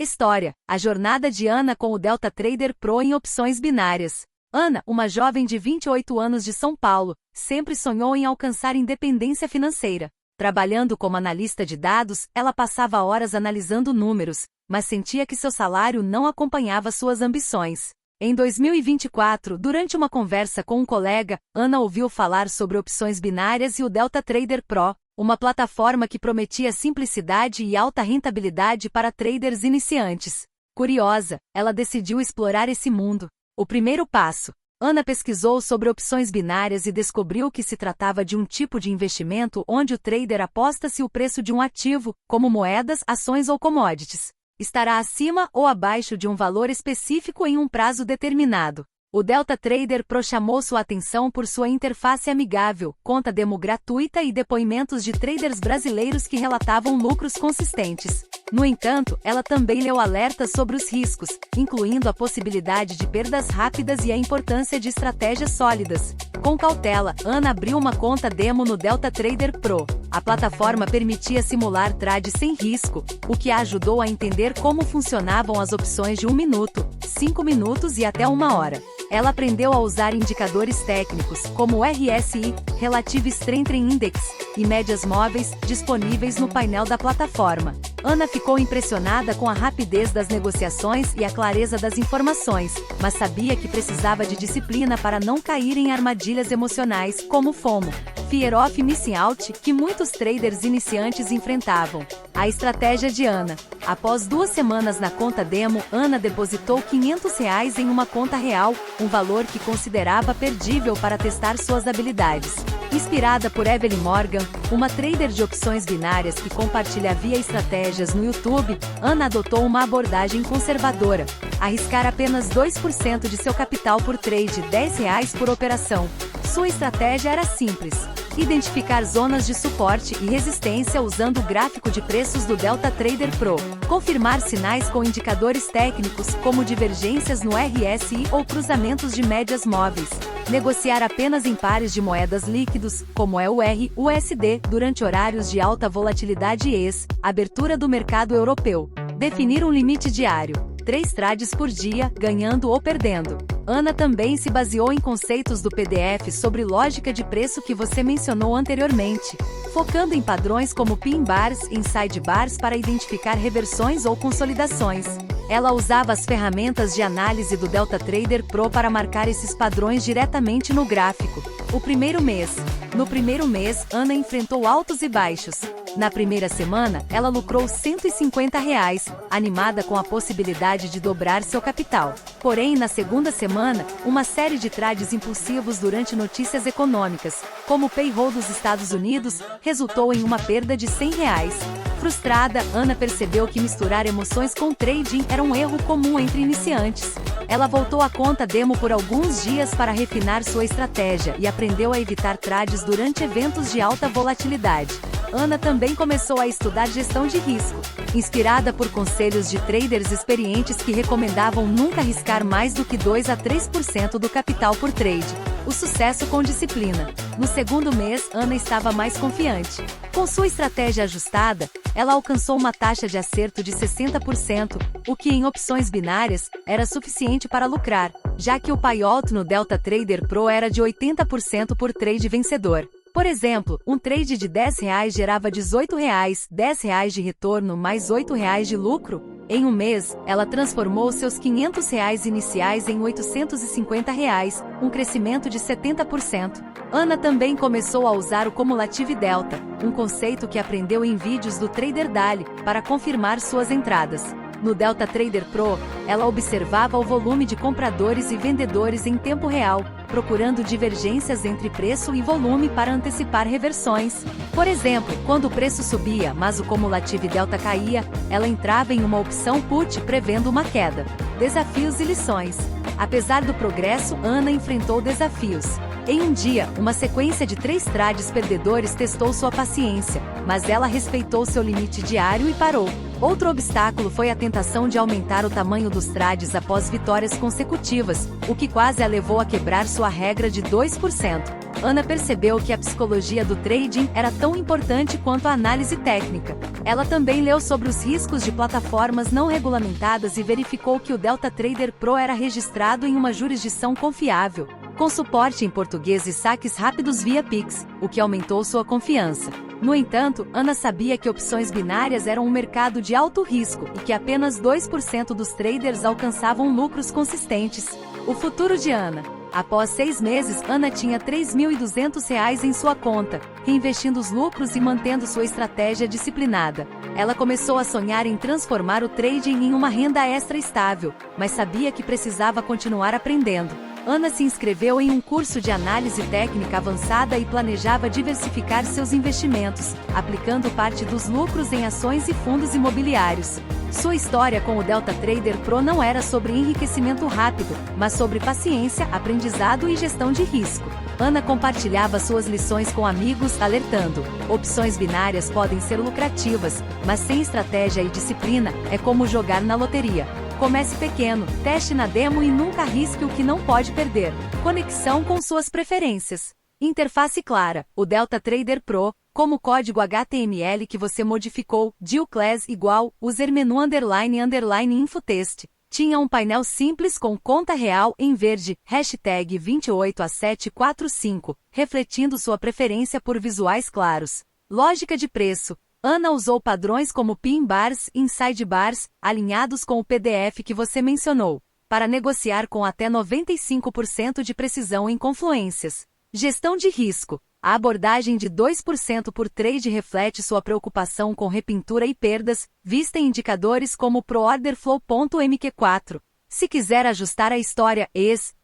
História: a jornada de Ana com o Delta Trader Pro em opções binárias. Ana, uma jovem de 28 anos de São Paulo, sempre sonhou em alcançar independência financeira. Trabalhando como analista de dados, ela passava horas analisando números, mas sentia que seu salário não acompanhava suas ambições. Em 2024, durante uma conversa com um colega, Ana ouviu falar sobre opções binárias e o Delta Trader Pro, uma plataforma que prometia simplicidade e alta rentabilidade para traders iniciantes. Curiosa, ela decidiu explorar esse mundo. O primeiro passo. Ana pesquisou sobre opções binárias e descobriu que se tratava de um tipo de investimento onde o trader aposta se o preço de um ativo, como moedas, ações ou commodities, estará acima ou abaixo de um valor específico em um prazo determinado. O Delta Trader Pro chamou sua atenção por sua interface amigável, conta demo gratuita e depoimentos de traders brasileiros que relatavam lucros consistentes. No entanto, ela também leu alertas sobre os riscos, incluindo a possibilidade de perdas rápidas e a importância de estratégias sólidas. Com cautela, Ana abriu uma conta demo no Delta Trader Pro. A plataforma permitia simular trades sem risco, o que a ajudou a entender como funcionavam as opções de 1 minuto, 5 minutos e até 1 hora. Ela aprendeu a usar indicadores técnicos, como o RSI, Relative Strength Index, e médias móveis, disponíveis no painel da plataforma. Ana ficou impressionada com a rapidez das negociações e a clareza das informações, mas sabia que precisava de disciplina para não cair em armadilhas emocionais, como FOMO, Fear of Missing Out, que muitos traders iniciantes enfrentavam. A estratégia de Ana. Após 2 semanas na conta demo, Ana depositou R$500 em uma conta real, um valor que considerava perdível para testar suas habilidades. Inspirada por Evelyn Morgan, uma trader de opções binárias que compartilhava estratégias no YouTube, Ana adotou uma abordagem conservadora: arriscar apenas 2% de seu capital por trade, R$10 por operação. Sua estratégia era simples: identificar zonas de suporte e resistência usando o gráfico de preços do Delta Trader Pro, confirmar sinais com indicadores técnicos, como divergências no RSI ou cruzamentos de médias móveis, negociar apenas em pares de moedas líquidos, como é o EUR/USD, durante horários de alta volatilidade e abertura do mercado europeu, definir um limite diário, 3 trades por dia, ganhando ou perdendo. Ana também se baseou em conceitos do PDF sobre lógica de preço que você mencionou anteriormente, focando em padrões como pin bars e inside bars para identificar reversões ou consolidações. Ela usava as ferramentas de análise do Delta Trader Pro para marcar esses padrões diretamente no gráfico. O primeiro mês. No primeiro mês, Ana enfrentou altos e baixos. Na primeira semana, ela lucrou R$150, animada com a possibilidade de dobrar seu capital. Porém, na segunda semana, uma série de trades impulsivos durante notícias econômicas, como o payroll dos Estados Unidos, resultou em uma perda de R$100. Frustrada, Ana percebeu que misturar emoções com trading era um erro comum entre iniciantes. Ela voltou à conta demo por alguns dias para refinar sua estratégia e aprendeu a evitar trades durante eventos de alta volatilidade. Ana também começou a estudar gestão de risco, inspirada por conselhos de traders experientes que recomendavam nunca arriscar mais do que 2 a 3% do capital por trade. O sucesso com disciplina. No segundo mês, Ana estava mais confiante. Com sua estratégia ajustada, ela alcançou uma taxa de acerto de 60%, o que em opções binárias era suficiente para lucrar, já que o payout no Delta Trader Pro era de 80% por trade vencedor. Por exemplo, um trade de R$10 gerava R$18, R$10 de retorno mais R$8 de lucro. Em um mês, ela transformou seus R$500 iniciais em R$850, um crescimento de 70%. Ana também começou a usar o Cumulative Delta, um conceito que aprendeu em vídeos do Trader Dali, para confirmar suas entradas. No Delta Trader Pro, ela observava o volume de compradores e vendedores em tempo real, procurando divergências entre preço e volume para antecipar reversões. Por exemplo, quando o preço subia, mas o Cumulative Delta caía, ela entrava em uma opção put prevendo uma queda. Desafios e lições. Apesar do progresso, Ana enfrentou desafios. Em um dia, uma sequência de 3 trades perdedores testou sua paciência, mas ela respeitou seu limite diário e parou. Outro obstáculo foi a tentação de aumentar o tamanho dos trades após vitórias consecutivas, o que quase a levou a quebrar sua regra de 2%. Ana percebeu que a psicologia do trading era tão importante quanto a análise técnica. Ela também leu sobre os riscos de plataformas não regulamentadas e verificou que o Delta Trader Pro era registrado em uma jurisdição confiável, com suporte em português e saques rápidos via Pix, o que aumentou sua confiança. No entanto, Ana sabia que opções binárias eram um mercado de alto risco e que apenas 2% dos traders alcançavam lucros consistentes. O futuro de Ana. Após 6 meses, Ana tinha R$ 3.200 em sua conta, reinvestindo os lucros e mantendo sua estratégia disciplinada. Ela começou a sonhar em transformar o trading em uma renda extra estável, mas sabia que precisava continuar aprendendo. Ana se inscreveu em um curso de análise técnica avançada e planejava diversificar seus investimentos, aplicando parte dos lucros em ações e fundos imobiliários. Sua história com o Delta Trader Pro não era sobre enriquecimento rápido, mas sobre paciência, aprendizado e gestão de risco. Ana compartilhava suas lições com amigos, alertando: opções binárias podem ser lucrativas, mas sem estratégia e disciplina, é como jogar na loteria. Comece pequeno, teste na demo e nunca arrisque o que não pode perder. Conexão com suas preferências. Interface clara. O Delta Trader Pro, como código HTML que você modificou, deal class igual, user menu _ infotest. Tinha um painel simples com conta real em verde, hashtag 28A745, refletindo sua preferência por visuais claros. Lógica de preço. Ana usou padrões como pin bars e inside bars, alinhados com o PDF que você mencionou, para negociar com até 95% de precisão em confluências. Gestão de risco. A abordagem de 2% por trade reflete sua preocupação com repintura e perdas, vista em indicadores como ProOrderFlow.mq4. Se quiser ajustar a história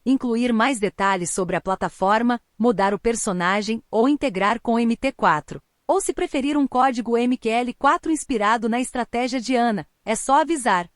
incluir mais detalhes sobre a plataforma, mudar o personagem ou integrar com MT4. Ou se preferir um código MQL4 inspirado na estratégia de Ana, é só avisar.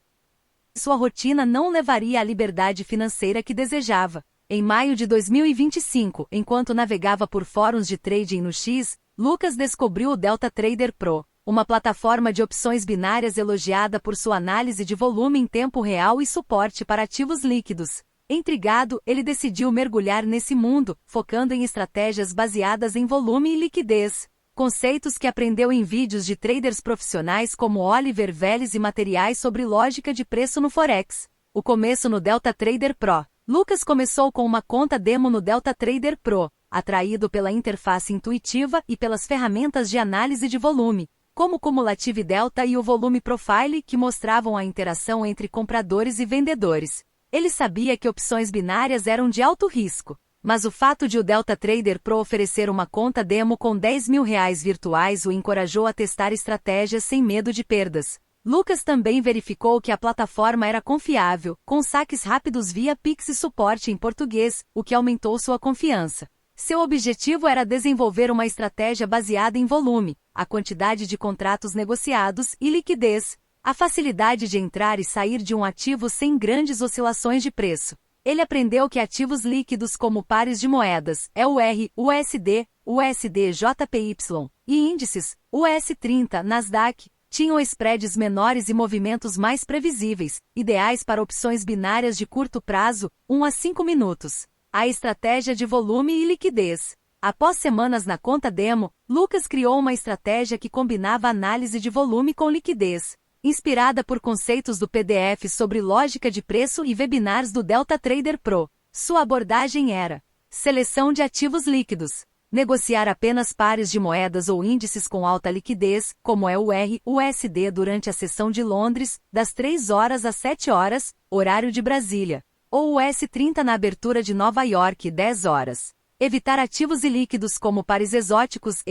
Sua rotina não levaria à liberdade financeira que desejava. Em maio de 2025, enquanto navegava por fóruns de trading no X, Lucas descobriu o Delta Trader Pro, uma plataforma de opções binárias elogiada por sua análise de volume em tempo real e suporte para ativos líquidos. Intrigado, ele decidiu mergulhar nesse mundo, focando em estratégias baseadas em volume e liquidez. Conceitos que aprendeu em vídeos de traders profissionais como Oliver Vélez e materiais sobre lógica de preço no Forex. O começo no Delta Trader Pro. Lucas começou com uma conta demo no Delta Trader Pro, atraído pela interface intuitiva e pelas ferramentas de análise de volume, como o Cumulative Delta e o Volume Profile, que mostravam a interação entre compradores e vendedores. Ele sabia que opções binárias eram de alto risco. Mas o fato de o Delta Trader Pro oferecer uma conta demo com R$ 10.000 virtuais o encorajou a testar estratégias sem medo de perdas. Lucas também verificou que a plataforma era confiável, com saques rápidos via Pix e suporte em português, o que aumentou sua confiança. Seu objetivo era desenvolver uma estratégia baseada em volume, a quantidade de contratos negociados e liquidez, a facilidade de entrar e sair de um ativo sem grandes oscilações de preço. Ele aprendeu que ativos líquidos como pares de moedas, EUR, USD, USD-JPY, e índices, US30, Nasdaq, tinham spreads menores e movimentos mais previsíveis, ideais para opções binárias de curto prazo, 1 a 5 minutos. A estratégia de volume e liquidez. Após semanas na conta demo, Lucas criou uma estratégia que combinava análise de volume com liquidez. Inspirada por conceitos do PDF sobre lógica de preço e webinars do Delta Trader Pro, sua abordagem era: seleção de ativos líquidos, negociar apenas pares de moedas ou índices com alta liquidez, como é o USD durante a sessão de Londres, das 3 horas às 7 horas, horário de Brasília, ou o US30 na abertura de Nova York, 10 horas. Evitar ativos ilíquidos como pares exóticos,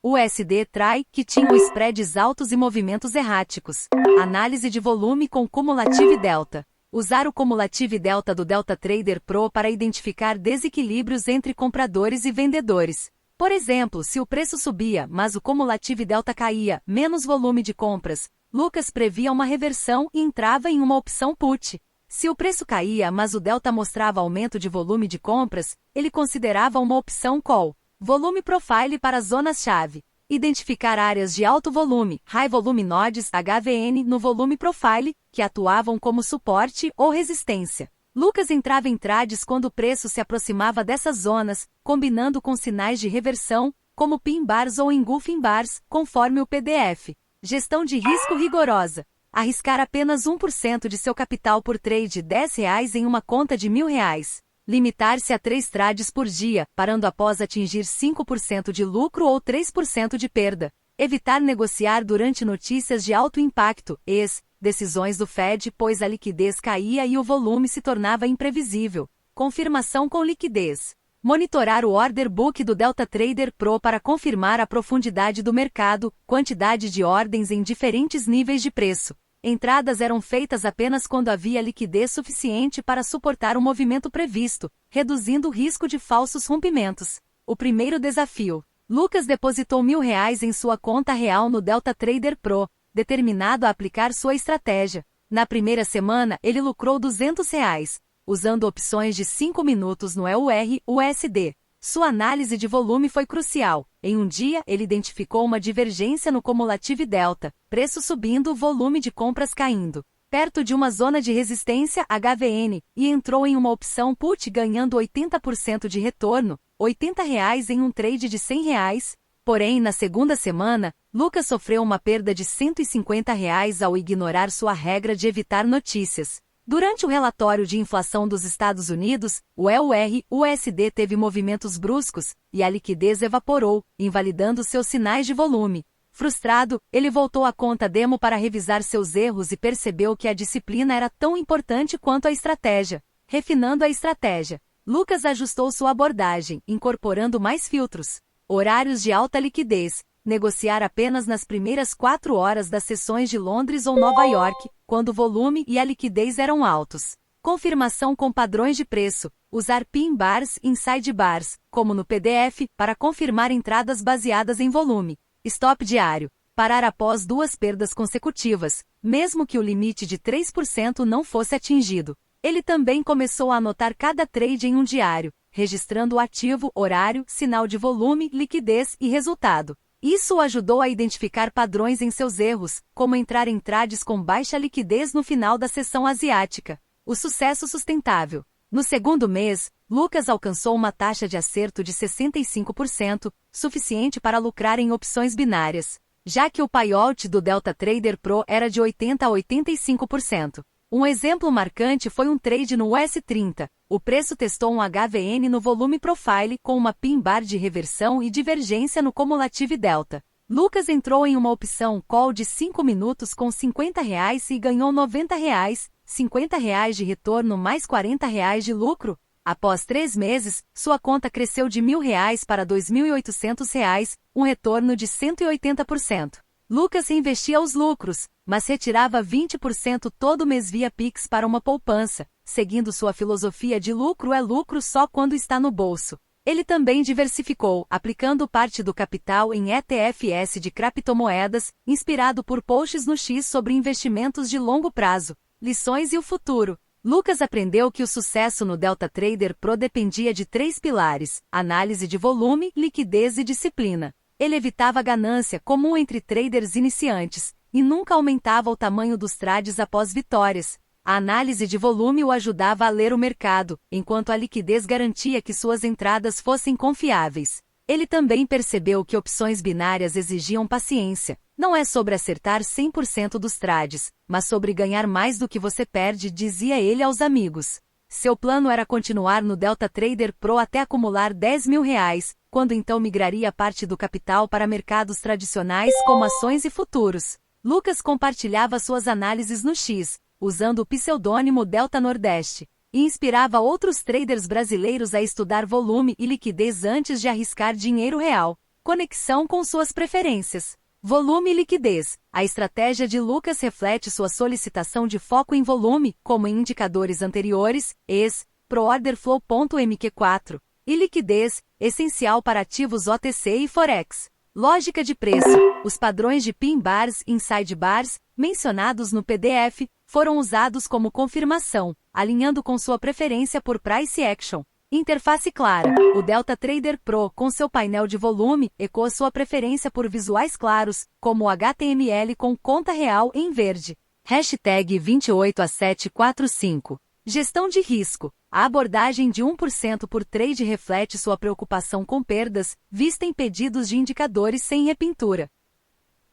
USD Try, que tinham spreads altos e movimentos erráticos. Análise de volume com Cumulative Delta. Usar o Cumulative Delta do Delta Trader Pro para identificar desequilíbrios entre compradores e vendedores. Por exemplo, se o preço subia, mas o Cumulative Delta caía, menos volume de compras, Lucas previa uma reversão e entrava em uma opção put. Se o preço caía, mas o delta mostrava aumento de volume de compras, ele considerava uma opção call. Volume Profile para zonas-chave. Identificar áreas de alto volume, High Volume Nodes, HVN, no Volume Profile, que atuavam como suporte ou resistência. Lucas entrava em trades quando o preço se aproximava dessas zonas, combinando com sinais de reversão, como pin bars ou engulfing bars, conforme o PDF. Gestão de risco rigorosa. Arriscar apenas 1% de seu capital por trade de R$10 em uma conta de R$1.000. Limitar-se a 3 trades por dia, parando após atingir 5% de lucro ou 3% de perda. Evitar negociar durante notícias de alto impacto, decisões do Fed, pois a liquidez caía e o volume se tornava imprevisível. Confirmação com liquidez. Monitorar o order book do Delta Trader Pro para confirmar a profundidade do mercado, quantidade de ordens em diferentes níveis de preço. Entradas eram feitas apenas quando havia liquidez suficiente para suportar o movimento previsto, reduzindo o risco de falsos rompimentos. O primeiro desafio. Lucas depositou R$1.000 em sua conta real no Delta Trader Pro, determinado a aplicar sua estratégia. Na primeira semana, ele lucrou R$200, usando opções de 5 minutos no EUR/USD. Sua análise de volume foi crucial. Em um dia, ele identificou uma divergência no Cumulative Delta, preço subindo, volume de compras caindo, perto de uma zona de resistência HVN, e entrou em uma opção put ganhando 80% de retorno, R$80 em um trade de R$100. Porém, na segunda semana, Lucas sofreu uma perda de R$150 ao ignorar sua regra de evitar notícias. Durante o relatório de inflação dos Estados Unidos, o EUR/USD teve movimentos bruscos, e a liquidez evaporou, invalidando seus sinais de volume. Frustrado, ele voltou à conta demo para revisar seus erros e percebeu que a disciplina era tão importante quanto a estratégia. Refinando a estratégia, Lucas ajustou sua abordagem, incorporando mais filtros. Horários de alta liquidez. Negociar apenas nas primeiras 4 horas das sessões de Londres ou Nova York, quando o volume e a liquidez eram altos. Confirmação com padrões de preço. Usar pin bars e inside bars, como no PDF, para confirmar entradas baseadas em volume. Stop diário. Parar após 2 perdas consecutivas, mesmo que o limite de 3% não fosse atingido. Ele também começou a anotar cada trade em um diário, registrando o ativo, horário, sinal de volume, liquidez e resultado. Isso o ajudou a identificar padrões em seus erros, como entrar em trades com baixa liquidez no final da sessão asiática. O sucesso sustentável. No segundo mês, Lucas alcançou uma taxa de acerto de 65%, suficiente para lucrar em opções binárias, já que o payout do Delta Trader Pro era de 80% a 85%. Um exemplo marcante foi um trade no US30. O preço testou um HVN no volume profile com uma pin bar de reversão e divergência no Cumulative Delta. Lucas entrou em uma opção call de 5 minutos com R$50 e ganhou R$90, R$50 de retorno mais R$40 de lucro. Após 3 meses, sua conta cresceu de R$1.000 para R$2.800, um retorno de 180%. Lucas reinvestia os lucros, mas retirava 20% todo mês via Pix para uma poupança, seguindo sua filosofia de lucro é lucro só quando está no bolso. Ele também diversificou, aplicando parte do capital em ETFs de criptomoedas, inspirado por posts no X sobre investimentos de longo prazo, lições e o futuro. Lucas aprendeu que o sucesso no Delta Trader Pro dependia de 3 pilares: análise de volume, liquidez e disciplina. Ele evitava a ganância comum entre traders iniciantes, e nunca aumentava o tamanho dos trades após vitórias. A análise de volume o ajudava a ler o mercado, enquanto a liquidez garantia que suas entradas fossem confiáveis. Ele também percebeu que opções binárias exigiam paciência. Não é sobre acertar 100% dos trades, mas sobre ganhar mais do que você perde, dizia ele aos amigos. Seu plano era continuar no Delta Trader Pro até acumular R$10.000, quando então migraria parte do capital para mercados tradicionais como ações e futuros. Lucas compartilhava suas análises no X, usando o pseudônimo Delta Nordeste, e inspirava outros traders brasileiros a estudar volume e liquidez antes de arriscar dinheiro real. Conexão com suas preferências. Volume e liquidez. A estratégia de Lucas reflete sua solicitação de foco em volume, como em indicadores anteriores, ProOrderFlow.mq4, e liquidez, essencial para ativos OTC e Forex. Lógica de preço. Os padrões de pin bars e inside bars, mencionados no PDF, foram usados como confirmação, alinhando com sua preferência por price action. Interface clara. O Delta Trader Pro, com seu painel de volume, ecoa sua preferência por visuais claros, como o HTML com conta real em verde. #28745 Gestão de risco. A abordagem de 1% por trade reflete sua preocupação com perdas, vista em pedidos de indicadores sem repintura.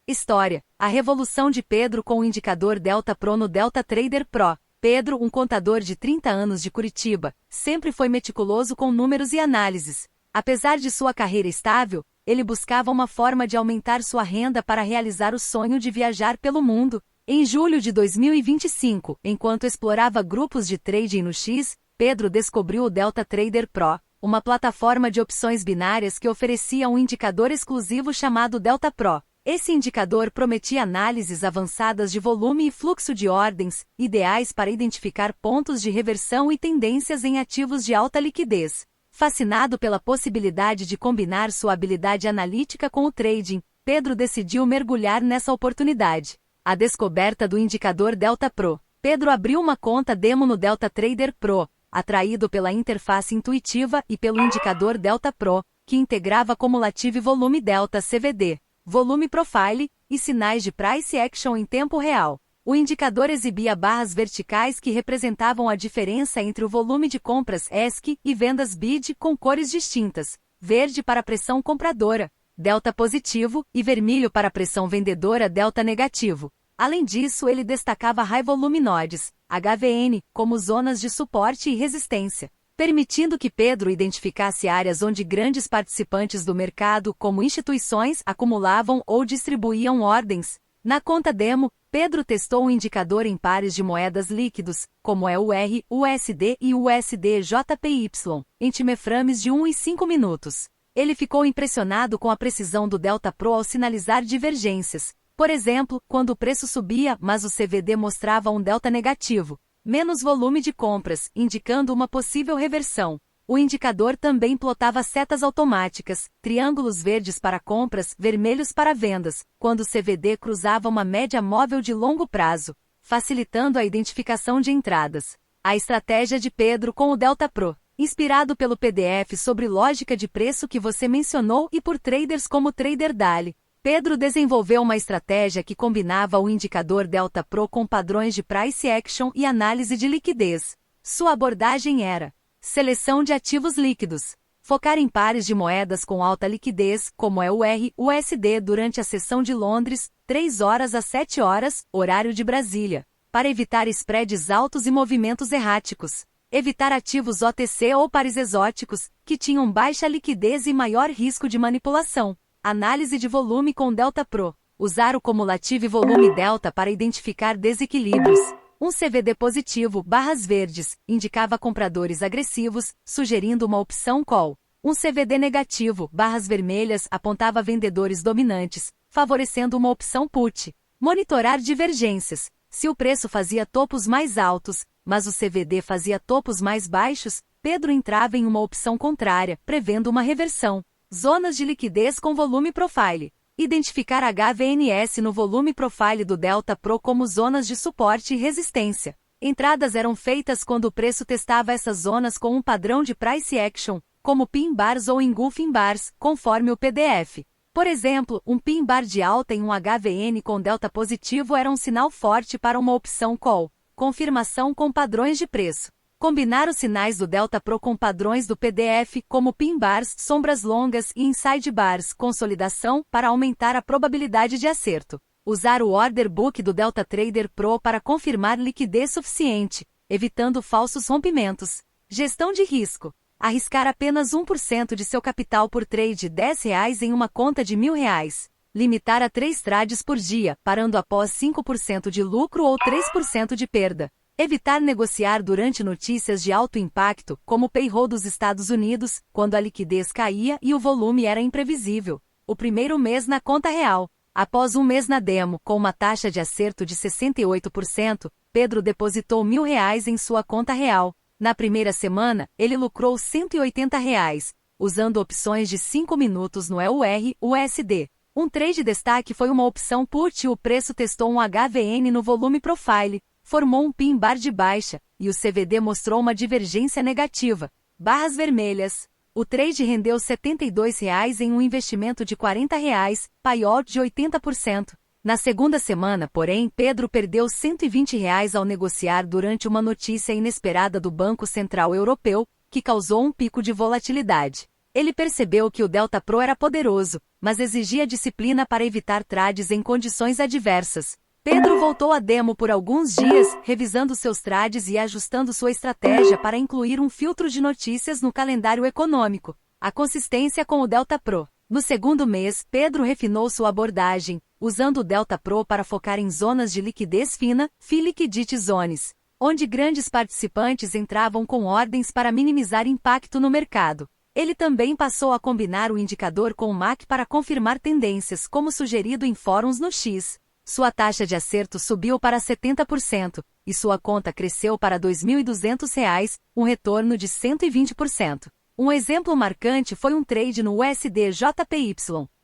História. A revolução de Pedro com o indicador Delta Pro no Delta Trader Pro. Pedro, um contador de 30 anos de Curitiba, sempre foi meticuloso com números e análises. Apesar de sua carreira estável, ele buscava uma forma de aumentar sua renda para realizar o sonho de viajar pelo mundo. Em julho de 2025, enquanto explorava grupos de trading no X, Pedro descobriu o Delta Trader Pro, uma plataforma de opções binárias que oferecia um indicador exclusivo chamado Delta Pro. Esse indicador prometia análises avançadas de volume e fluxo de ordens, ideais para identificar pontos de reversão e tendências em ativos de alta liquidez. Fascinado pela possibilidade de combinar sua habilidade analítica com o trading, Pedro decidiu mergulhar nessa oportunidade. A descoberta do indicador Delta Pro. Pedro abriu uma conta demo no Delta Trader Pro, atraído pela interface intuitiva e pelo indicador Delta Pro, que integrava Cumulative Volume Delta CVD, Volume Profile e sinais de Price Action em tempo real. O indicador exibia barras verticais que representavam a diferença entre o volume de compras ESC e vendas BID com cores distintas, verde para pressão compradora, delta positivo, e vermelho para pressão vendedora delta negativo. Além disso, ele destacava High Volume Nodes, HVN, como zonas de suporte e resistência, permitindo que Pedro identificasse áreas onde grandes participantes do mercado, como instituições, acumulavam ou distribuíam ordens. Na conta demo, Pedro testou um indicador em pares de moedas líquidos, como EUR, USD e USD-JPY, em timeframes de 1 e 5 minutos. Ele ficou impressionado com a precisão do Delta Pro ao sinalizar divergências. Por exemplo, quando o preço subia, mas o CVD mostrava um delta negativo, menos volume de compras, indicando uma possível reversão. O indicador também plotava setas automáticas, triângulos verdes para compras, vermelhos para vendas, quando o CVD cruzava uma média móvel de longo prazo, facilitando a identificação de entradas. A estratégia de Pedro com o Delta Pro. Inspirado pelo PDF sobre lógica de preço que você mencionou e por traders como Trader Dali, Pedro desenvolveu uma estratégia que combinava o indicador Delta Pro com padrões de Price Action e análise de liquidez. Sua abordagem era: seleção de ativos líquidos. Focar em pares de moedas com alta liquidez, como EUR, USD durante a sessão de Londres, 3 horas a 7 horas, horário de Brasília, para evitar spreads altos e movimentos erráticos. Evitar ativos OTC ou pares exóticos, que tinham baixa liquidez e maior risco de manipulação. Análise de volume com Delta Pro. Usar o Cumulative Volume Delta para identificar desequilíbrios. Um CVD positivo, barras verdes, indicava compradores agressivos, sugerindo uma opção call. Um CVD negativo, barras vermelhas, apontava vendedores dominantes, favorecendo uma opção put. Monitorar divergências. Se o preço fazia topos mais altos, mas o CVD fazia topos mais baixos, Pedro entrava em uma opção contrária, prevendo uma reversão. Zonas de liquidez com volume profile. Identificar HVNS no volume profile do Delta Pro como zonas de suporte e resistência. Entradas eram feitas quando o preço testava essas zonas com um padrão de price action, como pin bars ou engulfing bars, conforme o PDF. Por exemplo, um pin bar de alta em um HVN com delta positivo era um sinal forte para uma opção call. Confirmação com padrões de preço. Combinar os sinais do Delta Pro com padrões do PDF, como pin bars, sombras longas e inside bars, consolidação, para aumentar a probabilidade de acerto. Usar o Order Book do Delta Trader Pro para confirmar liquidez suficiente, evitando falsos rompimentos. Gestão de risco. Arriscar apenas 1% de seu capital por trade R$10 em uma conta de R$1.000. Limitar a 3 trades por dia, parando após 5% de lucro ou 3% de perda. Evitar negociar durante notícias de alto impacto, como o payroll dos Estados Unidos, quando a liquidez caía e o volume era imprevisível. O primeiro mês na conta real. Após um mês na demo, com uma taxa de acerto de 68%, Pedro depositou R$1.000 em sua conta real. Na primeira semana, ele lucrou R$180, usando opções de 5 minutos no EUR, USD. Um trade destaque foi uma opção put e o preço testou um HVN no volume profile, formou um pin bar de baixa, e o CVD mostrou uma divergência negativa. Barras vermelhas. O trade rendeu R$72 em um investimento de R$40, payout de 80%. Na segunda semana, porém, Pedro perdeu R$ 120 ao negociar durante uma notícia inesperada do Banco Central Europeu, que causou um pico de volatilidade. Ele percebeu que o Delta Pro era poderoso, mas exigia disciplina para evitar trades em condições adversas. Pedro voltou à demo por alguns dias, revisando seus trades e ajustando sua estratégia para incluir um filtro de notícias no calendário econômico. A consistência com o Delta Pro. No segundo mês, Pedro refinou sua abordagem, usando o Delta Pro para focar em zonas de liquidez fina, Fee Liquidity Zones, onde grandes participantes entravam com ordens para minimizar impacto no mercado. Ele também passou a combinar o indicador com o MAC para confirmar tendências, como sugerido em fóruns no X. Sua taxa de acerto subiu para 70%, e sua conta cresceu para R$ 2.200, um retorno de 120%. Um exemplo marcante foi um trade no USD-JPY.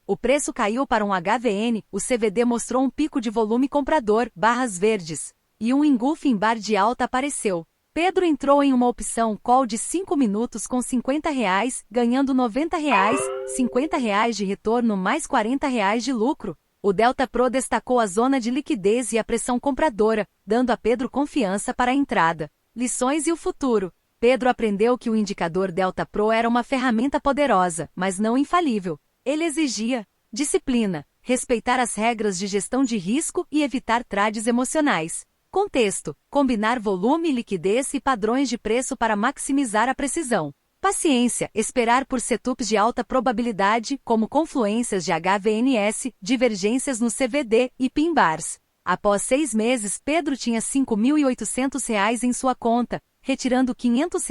O preço caiu para um HVN, o CVD mostrou um pico de volume comprador, barras verdes, e um engulfing bar de alta apareceu. Pedro entrou em uma opção call de 5 minutos com R$ 50, ganhando R$ 90, R$ 50 de retorno mais R$ 40 de lucro. O Delta Pro destacou a zona de liquidez e a pressão compradora, dando a Pedro confiança para a entrada. Lições e o futuro. Pedro aprendeu que o indicador Delta Pro era uma ferramenta poderosa, mas não infalível. Ele exigia disciplina, respeitar as regras de gestão de risco e evitar trades emocionais. Contexto: combinar volume, liquidez e padrões de preço para maximizar a precisão. Paciência: esperar por setups de alta probabilidade, como confluências de HVNS, divergências no CVD e pin bars. Após 6 meses, Pedro tinha R$ 5.800 em sua conta, retirando R$ 500